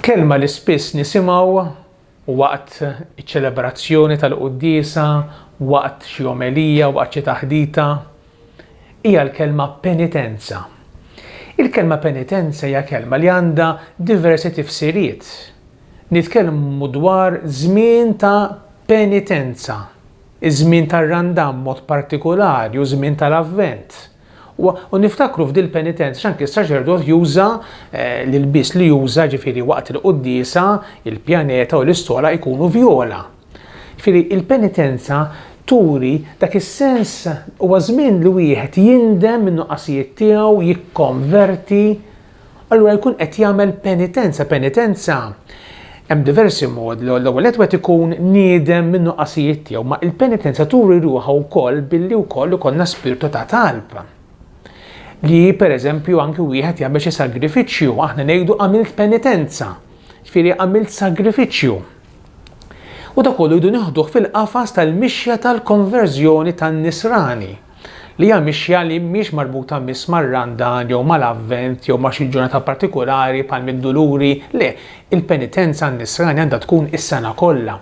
Kelma li spiss nisimgħu waqt iċ-ċelebrazzjoni tal-quddiesa, waqt xi omelija, waqt xi taħdita, hija l-kelma penitenza. Il-kelma penitenza hija kelma li għandha diversi tifsiriet. Nitkellmu dwar żmien ta' penitenza, iż-żmien tar-Randam mod partikolari u żmien tal-Avvent. U niftakru f'dil penitenza x'anke s-saċerdot juża l-ilbies li juża ġifieri waqt il-quddiesa, il-pjaneta u l-istola jkunu vjola. Ġifieri il-penitenza turi dak is-sens huwa żmien li wieħed jindem min-nuqqasijiet tiegħu, jikkonverti, allura jkun qed jagħmel penitenza. Penitenza hemm diversi modi, l-ewwel qed ikun niedem min-nuqqasijiet tiegħu, ma il-penitenza turi ruħha wkoll billi wkoll ikollna spiritu ta' talb. Li pereżempju anke wieħed jagħmel xi sagrifiċċju, aħna ngħidu għamilt penitenza, ġifieri għamilt sagrifiċċju. U dak kollu jdu nieħduh fil-qafas tal-mixja tal-konverżjoni tan-nisrani, li hija mixja li mhix marbuta biss mar-Randan jew mal-Avvent jew ma' xi ġurnata partikolari bħal mid-duluri, le, il-penitenza n-nisrani għandha tkun is-sena kollha.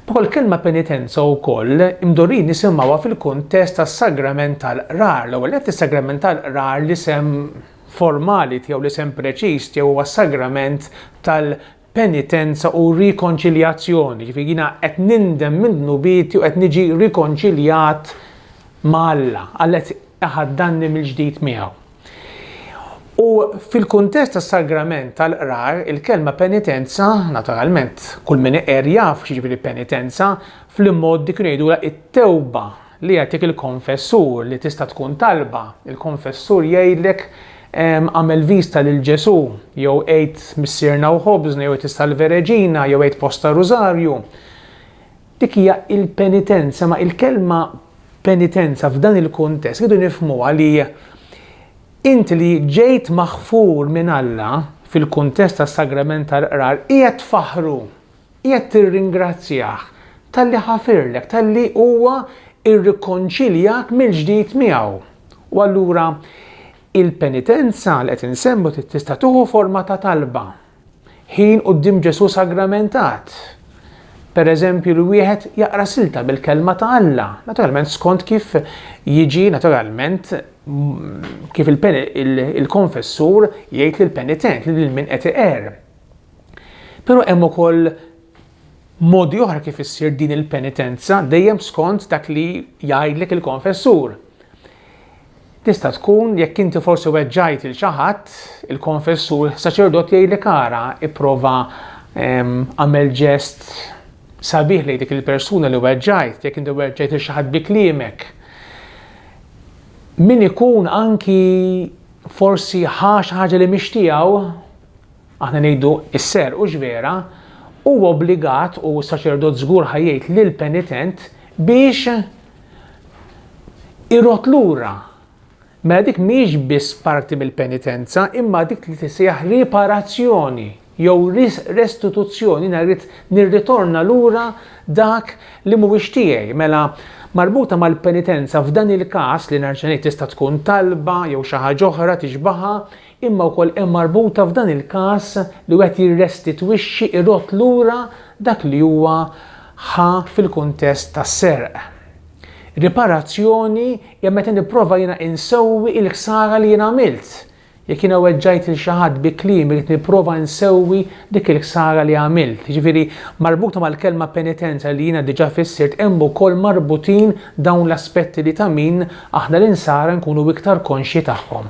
Bħal kelma penitenza wkoll imdorrin nisimgħuha fil-kuntest tas-sagrament tal-qrar. L-ewwel qed is-sagrament tal-qrar li sem formali tiegħu li sem preċiż tiegħu huwa s-sagrament tal-penitenza u rikonċiljazzjoni. Ġifieri jiena qed nindem minn dnubieti u qed niġi rikonċiljat ma' Alla, Alla qed iħaddanni mill-ġdid miegħu. U fil-kuntest tas-sagrament tal-qrar, il-kelma penitenza, naturalment, kull min iqer jaf x'jiġifieri penitenza, fl-immoddi kienu jgħidulha it-tewba li jagħtik il-konfessur li tista' tkun talba. Il-konfessur jgħidlek għamel vista lil Ġesu, jew għid missierna u ħobżna, jew tista' l-Vereġina, jew għid posta Rużarju. Dik hija il-penitenza, ma il-kelma penitenza f'dan il-kuntest jridu nifhmuha li inti li ġejt maħfur minn Alla fil-kuntest tas-sagrament tal-qrar qiegħed tfaħru, qiegħed tirringrazzjah talli ħafirlek, talli huwa irrikonċiljak mill-ġdid miegħu. U allura il-penitenza li qed insemmu tista' tieħu forma ta' talba. Ħin quddiem Ġesu sagramentat. Pereżempju li wieħed jaqra silta bil-kelma ta' Alla, naturalment skont kif jiġi naturalment kif il-konfessur jgħid lill-penitent li min qed iqer. Però hemm ukoll modi oħra kif issir din il-penitenza dejjem skont dak li jgħidlek il-konfessur. Tista' tkun jekk inti forsi weġġajt il xi ħadd, il-konfessur saċerdot jgħidlek ara ipprova għamel ġest sabiħ lejn dik il-persuna li weġġajt, jekk inti weġġajt il xi ħadd bi kliemek. Min ikun anki forsi ħaġa li mixtiegħu, aħna ngħidu isser u ġvera, huwa obbligat u s-saċerdot żgur ħajjejt lill-penitent biex irrot lura. Mela dik mhix biss parti mill-penitenza, imma dik li tisejjaħ riparazzjoni jew restituzzjoni rrid nirritorna lura dak li mhuwiex tiegħi. Mela marbuta mal-penitenza f'dan il-każ li nerġa' ngħid tista' tkun talba jew xi ħaġa oħra tixbaħha, imma wkoll hemm marbuta f'dan il-każ li wieħed jirrestitwixxi irrott lura dak li huwa ħa fil-kuntest tas-serq. Riparazzjoni hija meta nipprova jiena insewwi l-ħsara li jien għamilt. Jekk jiena weġġajt il xi ħadd bi kliem irid nipprova nsewwi dik il-ħsara li għamilt. Jiġifieri marbuta mal-kelma penitenza li jiena diġà fissirt hemm ukoll marbutin dawn l-aspetti li ta' min aħna l-insara nkunu iktar konxji tagħhom.